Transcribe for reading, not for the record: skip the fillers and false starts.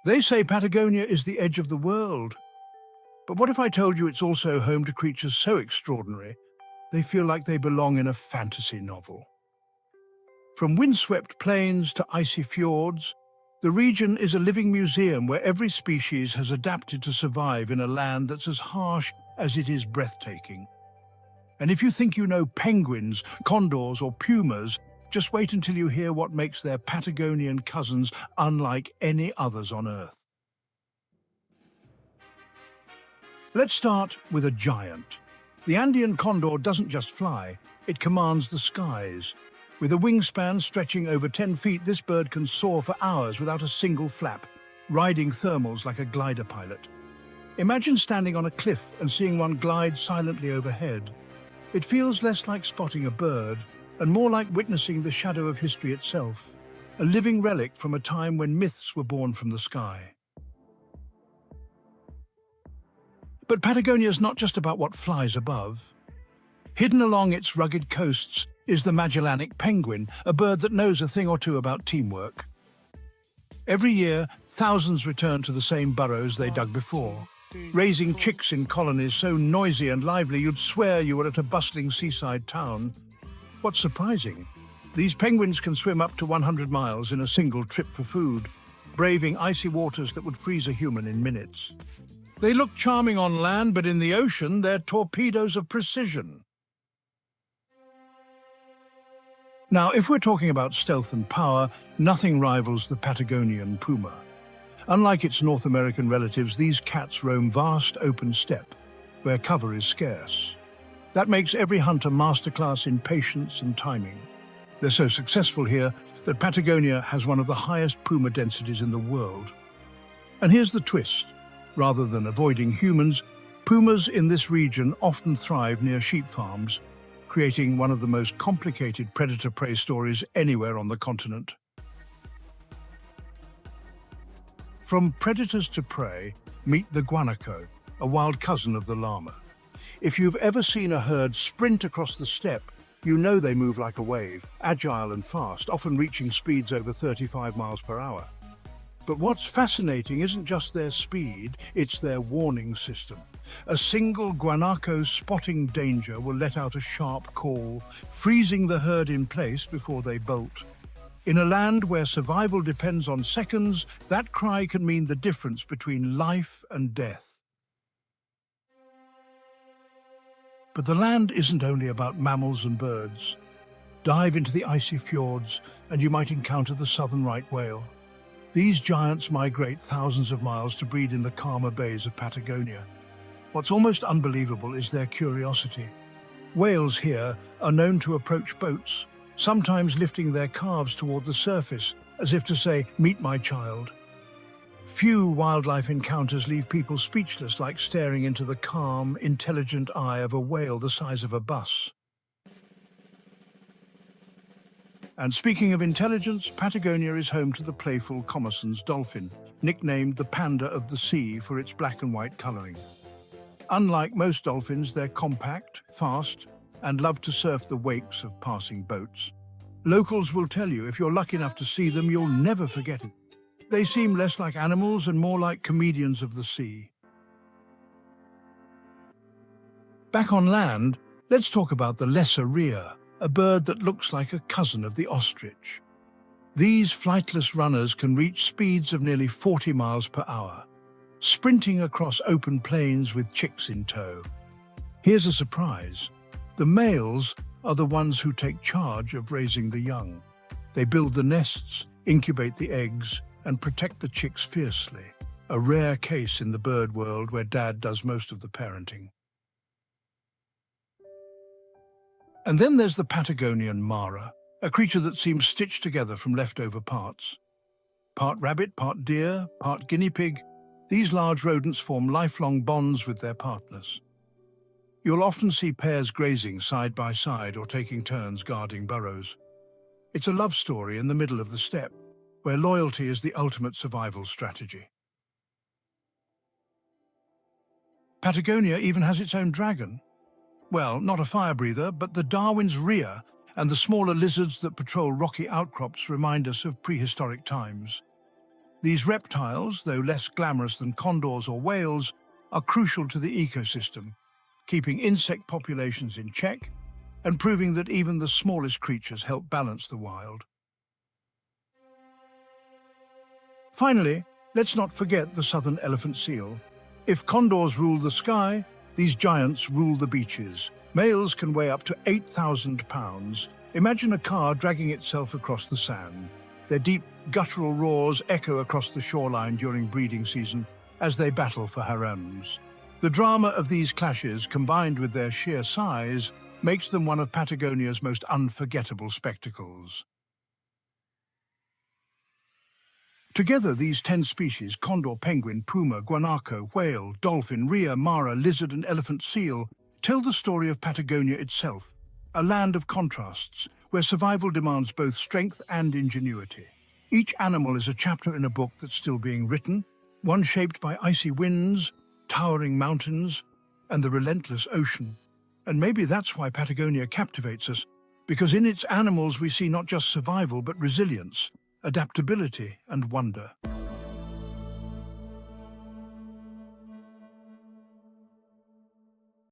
They say Patagonia is the edge of the world. But what if I told you it's also home to creatures so extraordinary, they feel like they belong in a fantasy novel? From windswept plains to icy fjords, the region is a living museum where every species has adapted to survive in a land that's as harsh as it is breathtaking. And if you think you know penguins, condors or pumas, just wait until you hear what makes their Patagonian cousins unlike any others on Earth. Let's start with a giant. The Andean condor doesn't just fly, it commands the skies. With a wingspan stretching over 10 feet, this bird can soar for hours without a single flap, riding thermals like a glider pilot. Imagine standing on a cliff and seeing one glide silently overhead. It feels less like spotting a bird and more like witnessing the shadow of history itself, a living relic from a time when myths were born from the sky. But Patagonia is not just about what flies above. Hidden along its rugged coasts is the Magellanic penguin, a bird that knows a thing or two about teamwork. Every year, thousands return to the same burrows they dug before, raising chicks in colonies so noisy and lively you'd swear you were at a bustling seaside town. What's surprising? These penguins can swim up to 100 miles in a single trip for food, braving icy waters that would freeze a human in minutes. They look charming on land, but in the ocean, they're torpedoes of precision. Now, if we're talking about stealth and power, nothing rivals the Patagonian puma. Unlike its North American relatives, these cats roam vast open steppe, where cover is scarce. That makes every hunt a masterclass in patience and timing. They're so successful here that Patagonia has one of the highest puma densities in the world. And here's the twist. Rather than avoiding humans, pumas in this region often thrive near sheep farms, creating one of the most complicated predator-prey stories anywhere on the continent. From predators to prey, meet the guanaco, a wild cousin of the llama. If you've ever seen a herd sprint across the steppe, you know they move like a wave, agile and fast, often reaching speeds over 35 miles per hour. But what's fascinating isn't just their speed, it's their warning system. A single guanaco spotting danger will let out a sharp call, freezing the herd in place before they bolt. In a land where survival depends on seconds, that cry can mean the difference between life and death. But the land isn't only about mammals and birds. Dive into the icy fjords and you might encounter the southern right whale. These giants migrate thousands of miles to breed in the calmer bays of Patagonia. What's almost unbelievable is their curiosity. Whales here are known to approach boats, sometimes lifting their calves toward the surface, as if to say, "Meet my child." Few wildlife encounters leave people speechless, like staring into the calm, intelligent eye of a whale the size of a bus. And speaking of intelligence, Patagonia is home to the playful Commerson's dolphin, nicknamed the panda of the sea for its black and white coloring. Unlike most dolphins, they're compact, fast, and love to surf the wakes of passing boats. Locals will tell you if you're lucky enough to see them, you'll never forget it. They seem less like animals and more like comedians of the sea. Back on land, let's talk about the lesser Rhea, a bird that looks like a cousin of the ostrich. These flightless runners can reach speeds of nearly 40 miles per hour, sprinting across open plains with chicks in tow. Here's a surprise. The males are the ones who take charge of raising the young. They build the nests, incubate the eggs, and protect the chicks fiercely, a rare case in the bird world where dad does most of the parenting. And then there's the Patagonian mara, a creature that seems stitched together from leftover parts. Part rabbit, part deer, part guinea pig, these large rodents form lifelong bonds with their partners. You'll often see pairs grazing side by side or taking turns guarding burrows. It's a love story in the middle of the steppe, where loyalty is the ultimate survival strategy. Patagonia even has its own dragon. Well, not a fire breather, but the Darwin's Rhea and the smaller lizards that patrol rocky outcrops remind us of prehistoric times. These reptiles, though less glamorous than condors or whales, are crucial to the ecosystem, keeping insect populations in check and proving that even the smallest creatures help balance the wild. Finally, let's not forget the southern elephant seal. If condors rule the sky, these giants rule the beaches. Males can weigh up to 8,000 pounds. Imagine a car dragging itself across the sand. Their deep, guttural roars echo across the shoreline during breeding season as they battle for harems. The drama of these clashes, combined with their sheer size, makes them one of Patagonia's most unforgettable spectacles. Together, these 10 species, condor, penguin, puma, guanaco, whale, dolphin, Rhea, mara, lizard and elephant seal, tell the story of Patagonia itself, a land of contrasts, where survival demands both strength and ingenuity. Each animal is a chapter in a book that's still being written, one shaped by icy winds, towering mountains, and the relentless ocean. And maybe that's why Patagonia captivates us, because in its animals we see not just survival but resilience, adaptability and wonder.